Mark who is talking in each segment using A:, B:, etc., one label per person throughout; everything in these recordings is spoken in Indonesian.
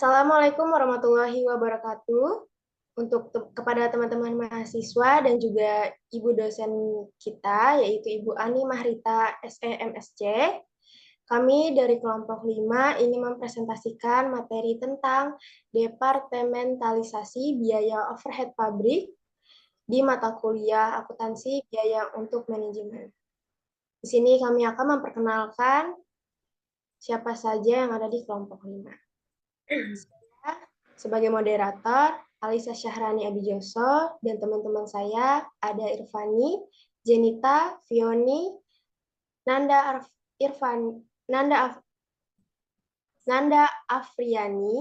A: Assalamualaikum warahmatullahi wabarakatuh. Kepada teman-teman mahasiswa dan juga ibu dosen kita, yaitu Ibu Ani Mahrita, SEMSC. Kami dari kelompok 5 ini mempresentasikan materi tentang departementalisasi biaya overhead pabrik di mata kuliah akuntansi biaya untuk manajemen. Di sini kami akan memperkenalkan siapa saja yang ada di kelompok 5. Sebagai moderator, Alisa Syahrani Abijoso, dan teman-teman saya ada Irfani, Jenita, Fioni, Nanda Afriani,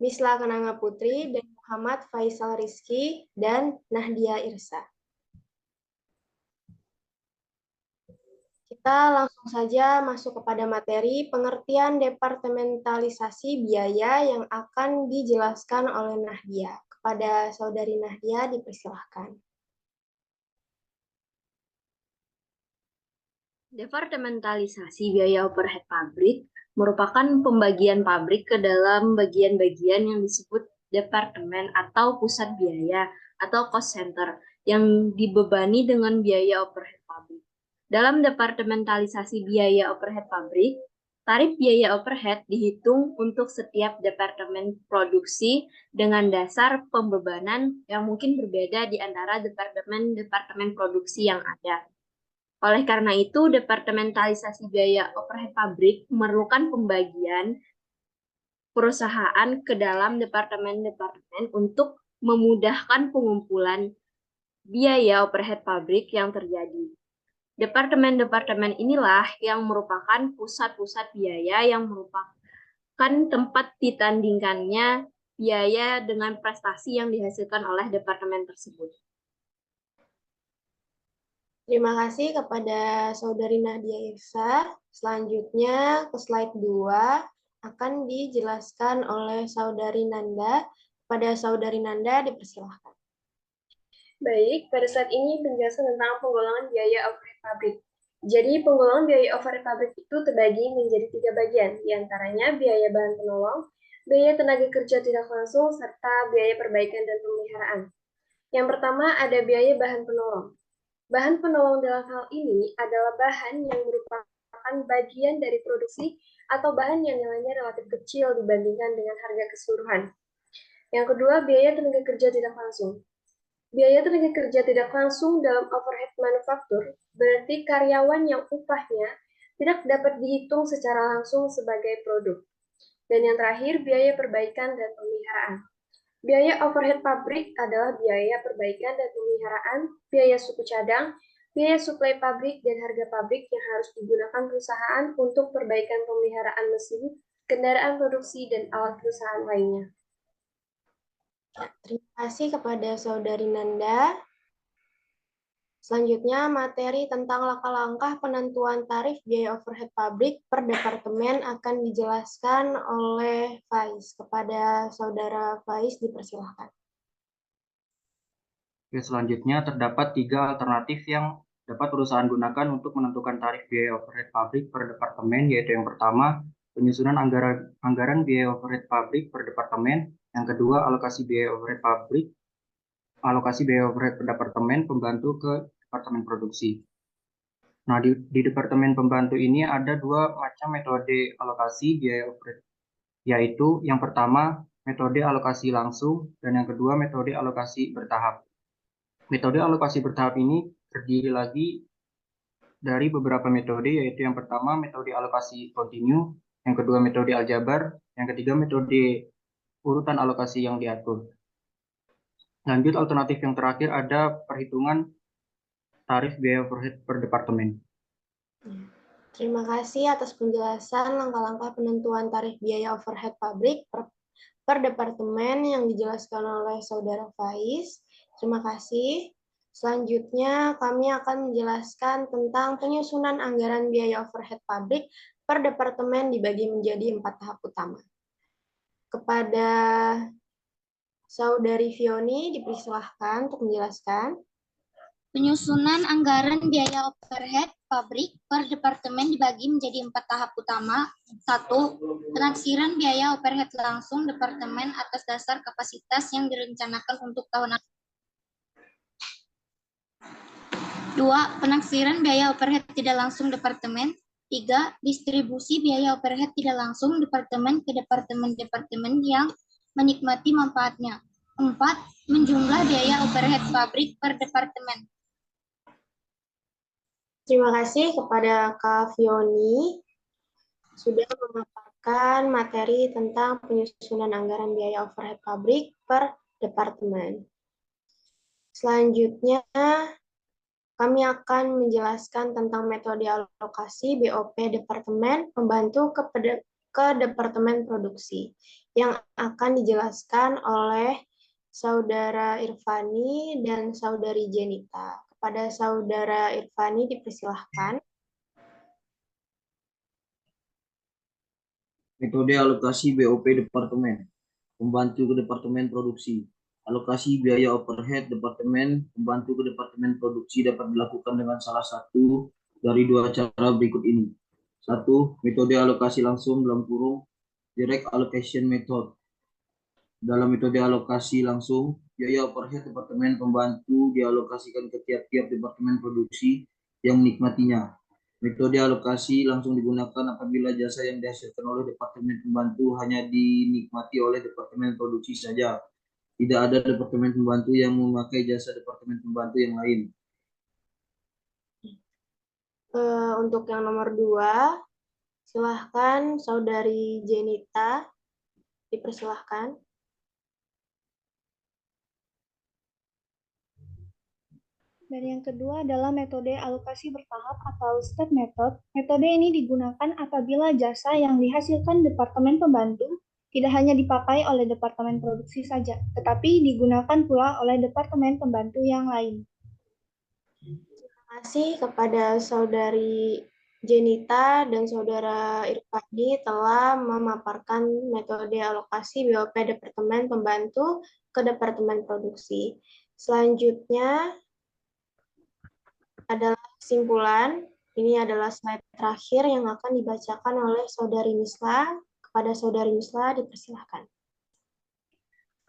A: Misla Kenanga Putri, dan Muhammad Faisal Rizky, dan Nahdia Irsa. Kita langsung saja masuk kepada materi pengertian departementalisasi biaya yang akan dijelaskan oleh Nahdia. Kepada Saudari Nahdia dipersilahkan.
B: Departementalisasi biaya overhead pabrik merupakan pembagian pabrik ke dalam bagian-bagian yang disebut departemen atau pusat biaya atau cost center yang dibebani dengan biaya overhead pabrik. Dalam departementalisasi biaya overhead pabrik, tarif biaya overhead dihitung untuk setiap departemen produksi dengan dasar pembebanan yang mungkin berbeda di antara departemen-departemen produksi yang ada. Oleh karena itu, departementalisasi biaya overhead pabrik memerlukan pembagian perusahaan ke dalam departemen-departemen untuk memudahkan pengumpulan biaya overhead pabrik yang terjadi. Departemen-departemen inilah yang merupakan pusat-pusat biaya yang merupakan tempat ditandingkannya biaya dengan prestasi yang dihasilkan oleh departemen tersebut.
A: Terima kasih kepada Saudari Nahdia Irsa. Selanjutnya ke slide 2 akan dijelaskan oleh Saudari Nanda. Kepada Saudari Nanda dipersilahkan.
C: Baik, pada saat ini penjelasan tentang penggolongan biaya overhead pabrik. Jadi, penggolongan biaya overhead pabrik itu terbagi menjadi 3 bagian, diantaranya biaya bahan penolong, biaya tenaga kerja tidak langsung, serta biaya perbaikan dan pemeliharaan. Yang pertama ada biaya bahan penolong. Bahan penolong dalam hal ini adalah bahan yang merupakan bagian dari produksi atau bahan yang nilainya relatif kecil dibandingkan dengan harga keseluruhan. Yang kedua, biaya tenaga kerja tidak langsung. Biaya tenaga kerja tidak langsung dalam overhead manufaktur berarti karyawan yang upahnya tidak dapat dihitung secara langsung sebagai produk. Dan yang terakhir, biaya perbaikan dan pemeliharaan. Biaya overhead pabrik adalah biaya perbaikan dan pemeliharaan, biaya suku cadang, biaya suplai pabrik, dan harga pabrik yang harus digunakan perusahaan untuk perbaikan pemeliharaan mesin, kendaraan produksi, dan alat perusahaan lainnya.
A: Terima kasih kepada Saudari Nanda. Selanjutnya, materi tentang langkah-langkah penentuan tarif biaya overhead pabrik per departemen akan dijelaskan oleh Faiz. Kepada Saudara Faiz dipersilahkan.
D: Selanjutnya, terdapat 3 alternatif yang dapat perusahaan gunakan untuk menentukan tarif biaya overhead pabrik per departemen, yaitu yang pertama, penyusunan anggaran biaya overhead pabrik per departemen. Yang kedua, alokasi biaya overhead per departemen pembantu ke departemen produksi. Nah, di departemen pembantu ini ada 2 macam metode alokasi biaya overhead, yaitu yang pertama, metode alokasi langsung, dan yang kedua, metode alokasi bertahap. Metode alokasi bertahap ini terdiri lagi dari beberapa metode, yaitu yang pertama, metode alokasi kontinu, yang kedua, metode aljabar, yang ketiga, metode urutan alokasi yang diatur. Lanjut, alternatif yang terakhir ada perhitungan tarif biaya overhead per departemen.
A: Terima kasih atas penjelasan langkah-langkah penentuan tarif biaya overhead pabrik per departemen yang dijelaskan oleh Saudara Faiz. Terima kasih. Selanjutnya, kami akan menjelaskan tentang penyusunan anggaran biaya overhead pabrik per departemen dibagi menjadi 4 tahap utama. Kepada Saudari Fioni dipersilahkan untuk menjelaskan.
E: Penyusunan anggaran biaya overhead pabrik per departemen dibagi menjadi 4 tahap utama. 1. Penaksiran biaya overhead langsung departemen atas dasar kapasitas yang direncanakan untuk tahun 2. Penaksiran biaya overhead tidak langsung departemen. 3. Distribusi biaya overhead tidak langsung departemen ke departemen-departemen yang menikmati manfaatnya. 4. Menjumlah biaya overhead pabrik per departemen.
A: Terima kasih kepada Kak Fioni sudah memaparkan materi tentang penyusunan anggaran biaya overhead pabrik per departemen. Selanjutnya, kami akan menjelaskan tentang metode alokasi BOP Departemen Pembantu ke Departemen Produksi yang akan dijelaskan oleh Saudara Irfani dan Saudari Jenita. Kepada Saudara Irfani dipersilahkan.
F: Metode alokasi BOP Departemen Pembantu ke Departemen Produksi. Alokasi biaya overhead Departemen Pembantu ke Departemen Produksi dapat dilakukan dengan salah satu dari dua cara berikut ini. 1. Metode alokasi langsung dalam kurung Direct Allocation Method. Dalam metode alokasi langsung, biaya overhead Departemen Pembantu dialokasikan ke tiap-tiap Departemen Produksi yang menikmatinya. Metode alokasi langsung digunakan apabila jasa yang dihasilkan oleh Departemen Pembantu hanya dinikmati oleh Departemen Produksi saja. Tidak ada Departemen Pembantu yang memakai jasa Departemen Pembantu yang lain.
A: Untuk yang nomor 2, silahkan Saudari Jenita, dipersilahkan.
G: Dan yang kedua adalah metode alokasi bertahap atau step method. Metode ini digunakan apabila jasa yang dihasilkan Departemen Pembantu tidak hanya dipakai oleh Departemen Produksi saja, tetapi digunakan pula oleh Departemen Pembantu yang lain.
A: Terima kasih kepada Saudari Jenita dan Saudara Irfani telah memaparkan metode alokasi BOP Departemen Pembantu ke Departemen Produksi. Selanjutnya adalah kesimpulan. Ini adalah slide terakhir yang akan dibacakan oleh Saudari Misla. Kepada Saudari Misla, dipersilahkan.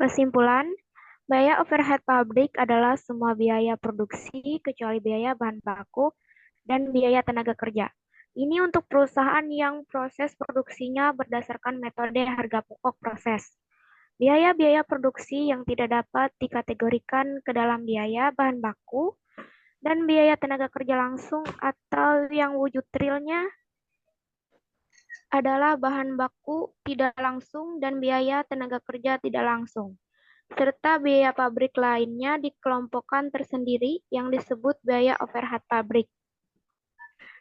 H: Kesimpulan, biaya overhead pabrik adalah semua biaya produksi kecuali biaya bahan baku dan biaya tenaga kerja. Ini untuk perusahaan yang proses produksinya berdasarkan metode harga pokok proses. Biaya-biaya produksi yang tidak dapat dikategorikan ke dalam biaya bahan baku dan biaya tenaga kerja langsung atau yang wujud realnya adalah bahan baku tidak langsung dan biaya tenaga kerja tidak langsung, serta biaya pabrik lainnya dikelompokkan tersendiri yang disebut biaya overhead pabrik.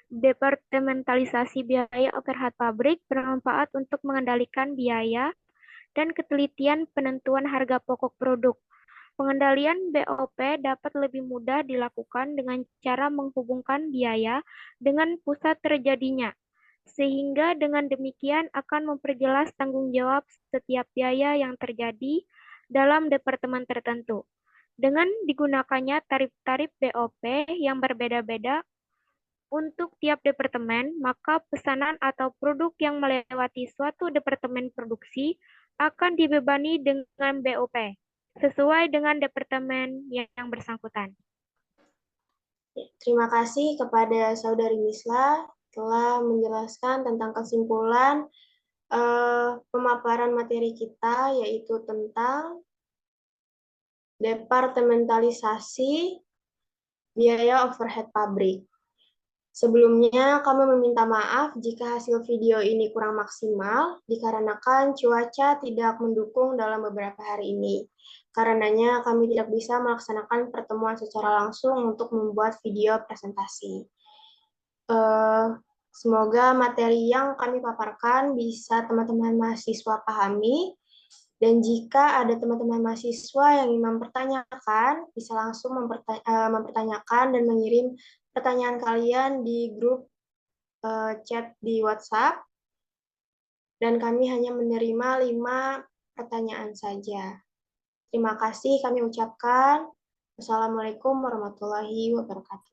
H: Departementalisasi biaya overhead pabrik bermanfaat untuk mengendalikan biaya dan ketelitian penentuan harga pokok produk. Pengendalian BOP dapat lebih mudah dilakukan dengan cara menghubungkan biaya dengan pusat terjadinya, sehingga dengan demikian akan memperjelas tanggung jawab setiap biaya yang terjadi dalam departemen tertentu. Dengan digunakannya tarif-tarif BOP yang berbeda-beda untuk tiap departemen, maka pesanan atau produk yang melewati suatu departemen produksi akan dibebani dengan BOP, sesuai dengan departemen yang bersangkutan.
A: Terima kasih kepada Saudari Misla telah menjelaskan tentang kesimpulan pemaparan materi kita, yaitu tentang departementalisasi biaya overhead pabrik. Sebelumnya, kami meminta maaf jika hasil video ini kurang maksimal, dikarenakan cuaca tidak mendukung dalam beberapa hari ini. Karenanya, kami tidak bisa melaksanakan pertemuan secara langsung untuk membuat video presentasi. Semoga materi yang kami paparkan bisa teman-teman mahasiswa pahami, dan jika ada teman-teman mahasiswa yang ingin mempertanyakan, bisa langsung mempertanyakan dan mengirim pertanyaan kalian di grup chat di WhatsApp, dan kami hanya menerima 5 pertanyaan saja. Terima kasih kami ucapkan. Wassalamualaikum warahmatullahi wabarakatuh.